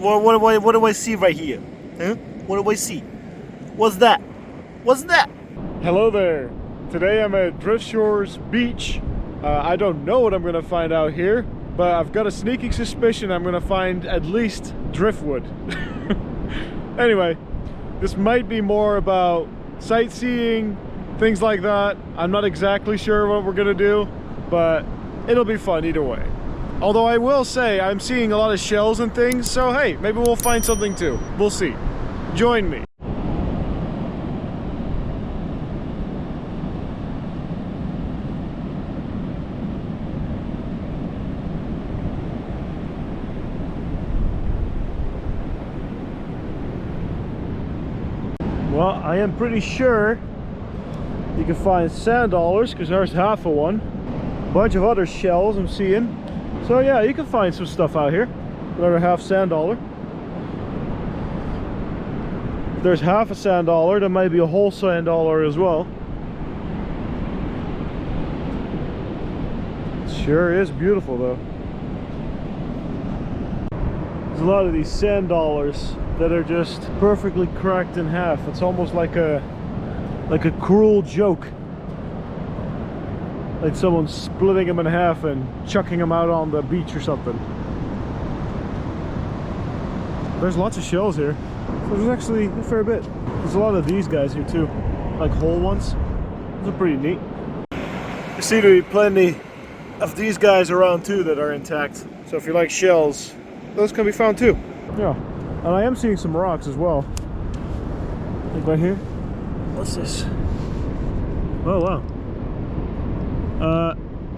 What do I see right here? Huh? What do I see? What's that? What's that? Hello there. Today I'm at Driftshores Beach. I don't know what I'm going to find out here, but I've got a sneaking suspicion I'm going to find at least driftwood. Anyway, this might be more about sightseeing, things like that. I'm not exactly sure what we're going to do, but it'll be fun either way. Although I will say I'm seeing a lot of shells and things, so hey, maybe we'll find something too. We'll see. Join me. Well, I am pretty sure you can find sand dollars, because there's half of one. A bunch of other shells I'm seeing. So yeah, you can find some stuff out here. Another half sand dollar. If there's half a sand dollar, there might be a whole sand dollar as well. It sure is beautiful though. There's a lot of these sand dollars that are just perfectly cracked in half. It's almost like a cruel joke. Like someone's splitting them in half and chucking them out on the beach or something. There's lots of shells here. So there's actually a fair bit. There's a lot of these guys here too, like whole ones. Those are pretty neat. You see there be plenty of these guys around too that are intact. So if you like shells, those can be found too. Yeah. And I am seeing some rocks as well. Like right here. What's this? Oh wow.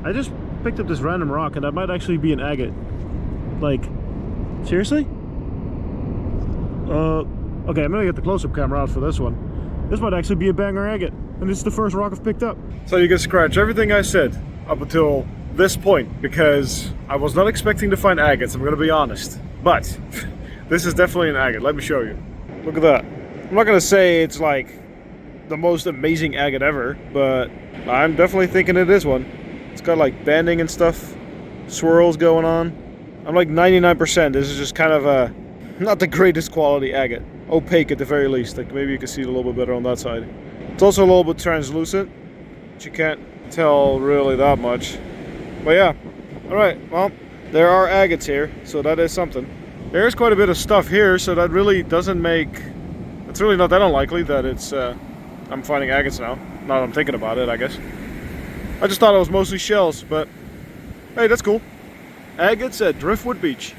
I just picked up this random rock and that might actually be an agate. Like, seriously? Okay, I'm gonna get the close-up camera out for this one. This might actually be a banger agate. And this is the first rock I've picked up. So you can scratch everything I said up until this point, because I was not expecting to find agates, I'm gonna be honest. But this is definitely an agate. Let me show you. Look at that. I'm not gonna say it's like the most amazing agate ever, but I'm definitely thinking it is one. It's got like banding and stuff, swirls going on. I'm like 99% this is just kind of a not the greatest quality agate. Opaque at the very least. Like maybe you can see it a little bit better on that side. It's also a little bit translucent, but you can't tell really that much. But yeah. Alright, well, there are agates here, so that is something. There's quite a bit of stuff here, so that really doesn't make... It's really not that unlikely that it's... I'm finding agates now. Now that I'm thinking about it, I guess. I just thought it was mostly shells, but... Hey, that's cool. Agates at Driftwood Beach.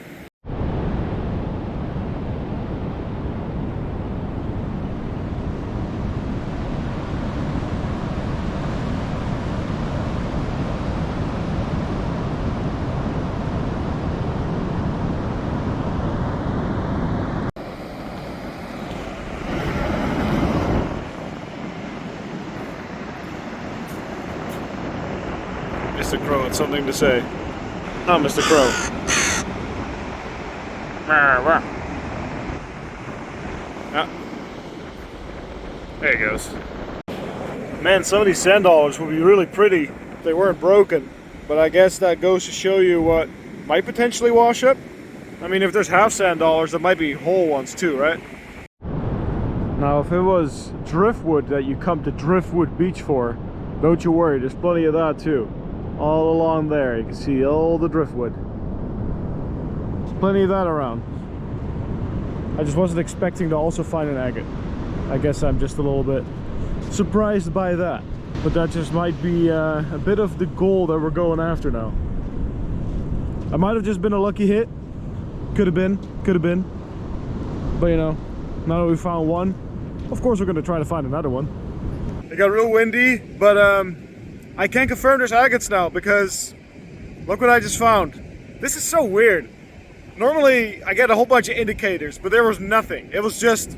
Mr. Crow had something to say. Oh, Mr. Crow. Ah. There he goes. Man, some of these sand dollars would be really pretty if they weren't broken. But I guess that goes to show you what might potentially wash up. I mean, if there's half sand dollars, there might be whole ones too, right? Now, if it was driftwood that you come to Driftwood Beach for, don't you worry, there's plenty of that too. All along there, you can see all the driftwood. There's plenty of that around. I just wasn't expecting to also find an agate. I guess I'm just a little bit surprised by that. But that just might be a bit of the goal that we're going after now. I might have just been a lucky hit. Could have been. But you know, now that we found one, of course we're going to try to find another one. It got real windy, but I can't confirm there's agates now because look what I just found. This is so weird. Normally I get a whole bunch of indicators, but there was nothing. It was just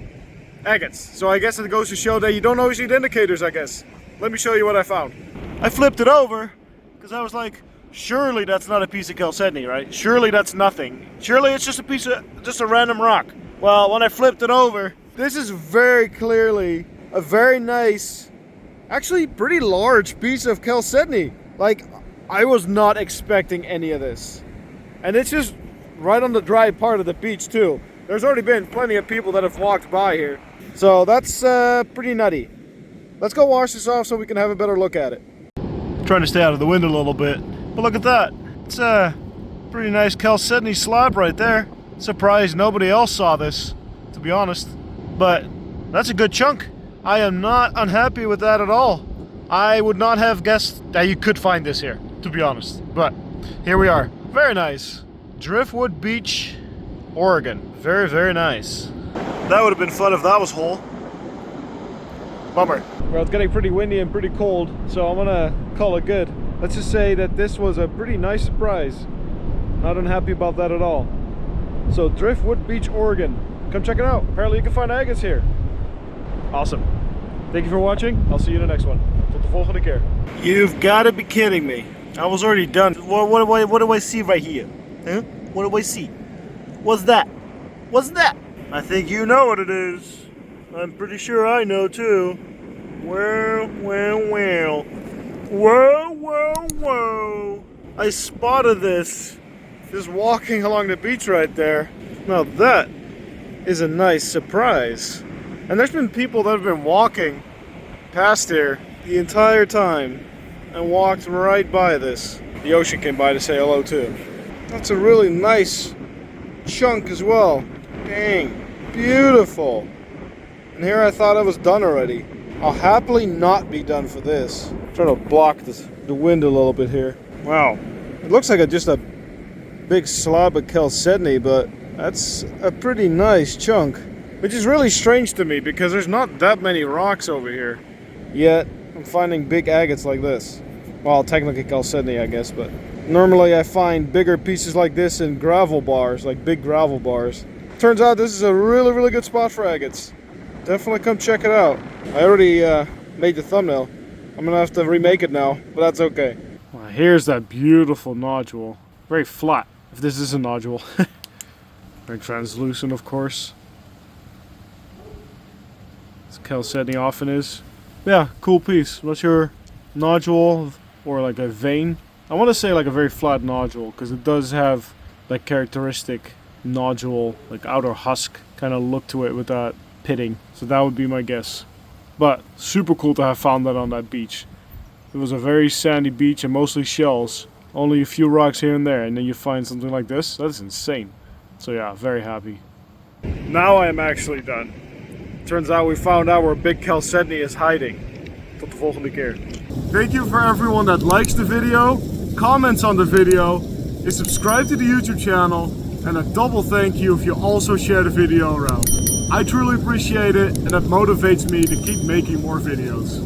agates. So I guess it goes to show that you don't always need indicators, I guess. Let me show you what I found. I flipped it over because I was like, surely that's not a piece of Chalcedony, right? Surely that's nothing. Surely it's just a piece of, just a random rock. Well, when I flipped it over, this is very clearly a very nice, actually pretty large piece of Chalcedony. Like, I was not expecting any of this. And it's just right on the dry part of the beach too. there's already been plenty of people that have walked by here. So that's pretty nutty. Let's go wash this off so we can have a better look at it. Trying to stay out of the wind a little bit, but look at that. It's a pretty nice Chalcedony slab right there. Surprised nobody else saw this, to be honest. But that's a good chunk. I am not unhappy with that at all. I would not have guessed that you could find this here, to be honest. But here we are. Very nice. Driftwood Beach, Oregon. Very, very nice. That would have been fun if that was whole. Bummer. Well, it's getting pretty windy and pretty cold, so I'm gonna call it good. Let's just say that this was a pretty nice surprise. Not unhappy about that at all. So Driftwood Beach, Oregon. Come check it out. Apparently you can find agates here. Awesome. Thank you for watching. I'll see you in the next one. Tot de volgende keer. You've got to be kidding me. I was already done. What do I see right here? Huh? What do I see? What's that? What's that? I think you know what it is. I'm pretty sure I know too. Well. Whoa. I spotted this. Just walking along the beach right there. Now that is a nice surprise. And there's been people that have been walking past here the entire time and walked right by this. The ocean came by to say hello too. That's a really nice chunk as well. Dang, beautiful. And here I thought I was done already. I'll happily not be done for this. I'm trying to block the wind a little bit here. Wow, it looks like just a big slab of Chalcedony, but that's a pretty nice chunk. Which is really strange to me because there's not that many rocks over here. Yet, I'm finding big agates like this. Well, technically Chalcedony, I guess, but normally I find bigger pieces like this in gravel bars, like big gravel bars. Turns out this is a really, really good spot for agates. Definitely come check it out. I already made the thumbnail. I'm gonna have to remake it now, but that's okay. Well, here's that beautiful nodule. Very flat, if this is a nodule. Very translucent, of course. As Chalcedony often is. Yeah, cool piece. Not sure, nodule or like a vein. I want to say like a very flat nodule because it does have that characteristic nodule, like outer husk kind of look to it with that pitting. So that would be my guess. But super cool to have found that on that beach. It was a very sandy beach and mostly shells. Only a few rocks here and there, and then you find something like this. That is insane. So yeah, very happy. Now I am actually done. Turns out we found out where big Chalcedony is hiding. Tot de volgende keer. Thank you for everyone that likes the video, comments on the video, is subscribed to the YouTube channel, and a double thank you if you also share the video around. I truly appreciate it, and that motivates me to keep making more videos.